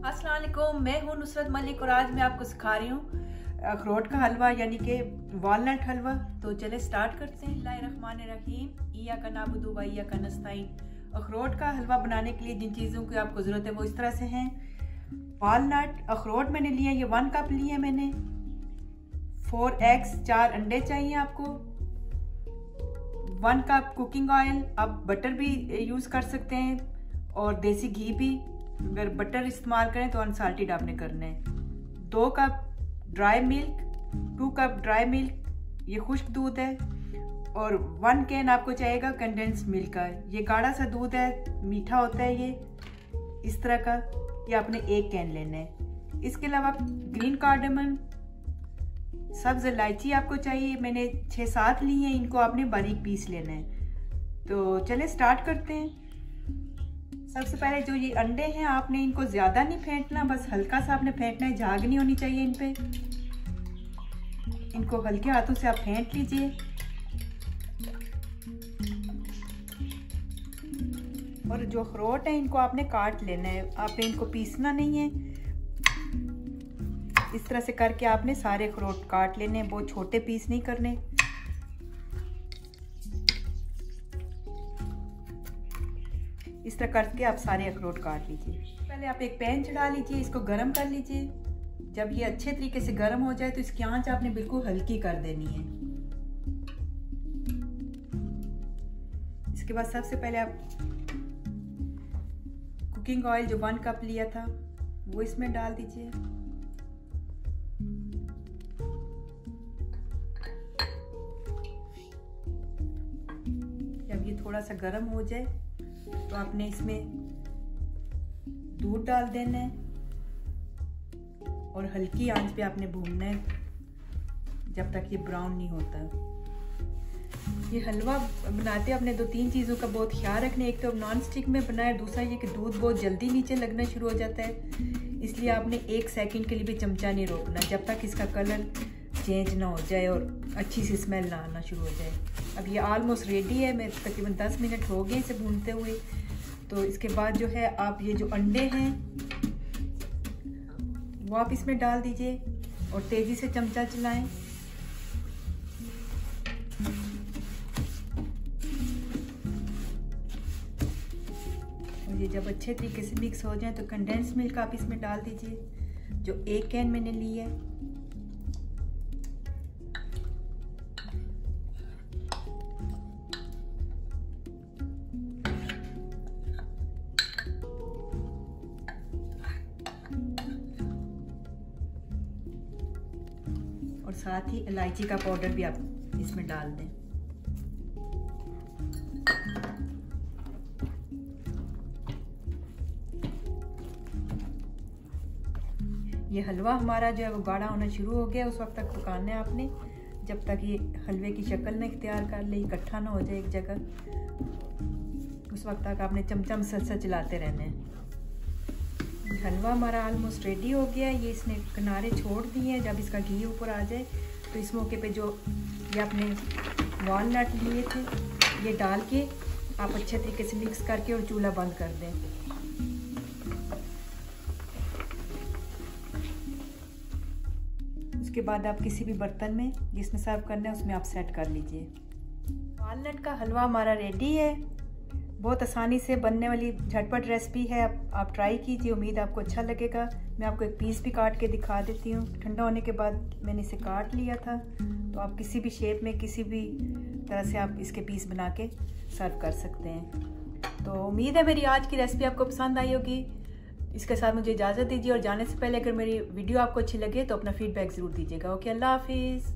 अस्सलाम वालेकुम, मैं हूँ नुसरत मलिक और आज मैं आपको सिखा रही हूँ अखरोट का हलवा यानी कि वालनट हलवा। तो चले स्टार्ट करते हैं। बिस्मिल्लाहिर्रहमानिर्रहीम। इय्याका नअबुदु व इय्याका नस्तईन। अखरोट का हलवा बनाने के लिए जिन चीज़ों की आपको ज़रूरत है वो इस तरह से हैं। वालनट अखरोट मैंने लिए, ये 1 कप लिए मैंने। 4 एग्स, 4 अंडे चाहिए आपको। 1 कप कुकिंग ऑयल, आप बटर भी यूज़ कर सकते हैं और देसी घी भी। अगर बटर इस्तेमाल करें तो अनसाल्टेड आपने करना है। 2 cup dry milk, 2 cup dry milk, ये खुश्क दूध है। और 1 कैन आपको चाहिएगा कंडेंस्ड मिल्क का। ये गाढ़ा सा दूध है, मीठा होता है ये इस तरह का। ये आपने 1 कैन लेना है। इसके अलावा ग्रीन कार्डमम, सब्ज इलायची आपको चाहिए। मैंने 6-7 ली हैं, इनको आपने बारीक पीस लेना है। तो चले स्टार्ट करते हैं। सबसे पहले जो ये अंडे हैं आपने इनको ज़्यादा नहीं फेंटना, बस हल्का सा आपने फेंटना है, झाग नहीं होनी चाहिए इन पे। इनको हल्के हाथों से आप फेंट लीजिए। और जो अखरोट है इनको आपने काट लेना है, आपने इनको पीसना नहीं है। इस तरह से करके आपने सारे अखरोट काट लेने हैं, बहुत छोटे पीस नहीं करने। इस तरह करके आप सारे अखरोट काट लीजिए। पहले आप एक पैन चढ़ा लीजिए, इसको गर्म कर लीजिए। जब ये अच्छे तरीके से गर्म हो जाए तो इसकी आंच आपने बिल्कुल हल्की कर देनी है। इसके बाद सबसे पहले आप कुकिंग ऑयल जो 1 कप लिया था वो इसमें डाल दीजिए। जब ये थोड़ा सा गर्म हो जाए तो आपने इसमें दूध डाल देना है और हल्की आंच पे आपने भूनना है जब तक ये ब्राउन नहीं होता। ये हलवा बनाते अपने 2-3 चीज़ों का बहुत ख्याल रखना। एक तो नॉन स्टिक में बनाए, दूसरा ये कि दूध बहुत जल्दी नीचे लगना शुरू हो जाता है, इसलिए आपने 1 सेकंड के लिए भी चमचा नहीं रोकना जब तक इसका कलर चेंज ना हो जाए और अच्छी सी स्मेल ना आना शुरू हो जाए। अब ये ऑलमोस्ट रेडी है, मैं तकरीबन 10 मिनट हो गए इसे भूनते हुए। तो इसके बाद जो है आप ये जो अंडे हैं वो आप इसमें डाल दीजिए और तेज़ी से चमचा चलाएं। और ये जब अच्छे तरीके से मिक्स हो जाए तो कंडेंस्ड मिल्क आप इसमें डाल दीजिए जो 1 कैन मैंने ली है। और साथ ही इलायची का पाउडर भी आप इसमें डाल दें। ये हलवा हमारा जो है वो गाढ़ा होना शुरू हो गया। उस वक्त तक पकाना है आपने जब तक ये हलवे की शक्ल न इख्तियार कर ले, इकट्ठा ना हो जाए एक जगह। उस वक्त तक आपने चमचा मुसलसल चलाते रहना है। हलवा हमारा ऑलमोस्ट रेडी हो गया है। ये इसने किनारे छोड़ दिए हैं। जब इसका घी ऊपर आ जाए तो इस मौके पे जो ये आपने वालनट लिए थे ये डाल के आप अच्छे तरीके से मिक्स करके और चूल्हा बंद कर दें। उसके बाद आप किसी भी बर्तन में जिसमें सर्व करना है उसमें आप सेट कर लीजिए। वालनट का हलवा हमारा रेडी है। बहुत आसानी से बनने वाली झटपट रेसिपी है, आप ट्राई कीजिए। उम्मीद आपको अच्छा लगेगा। मैं आपको एक पीस भी काट के दिखा देती हूँ। ठंडा होने के बाद मैंने इसे काट लिया था, तो आप किसी भी शेप में किसी भी तरह से आप इसके पीस बना के सर्व कर सकते हैं। तो उम्मीद है मेरी आज की रेसिपी आपको पसंद आई होगी। इसके साथ मुझे इजाज़त दीजिए और जाने से पहले अगर मेरी वीडियो आपको अच्छी लगे तो अपना फीडबैक ज़रूर दीजिएगा। ओके, अल्लाह हाफिज़।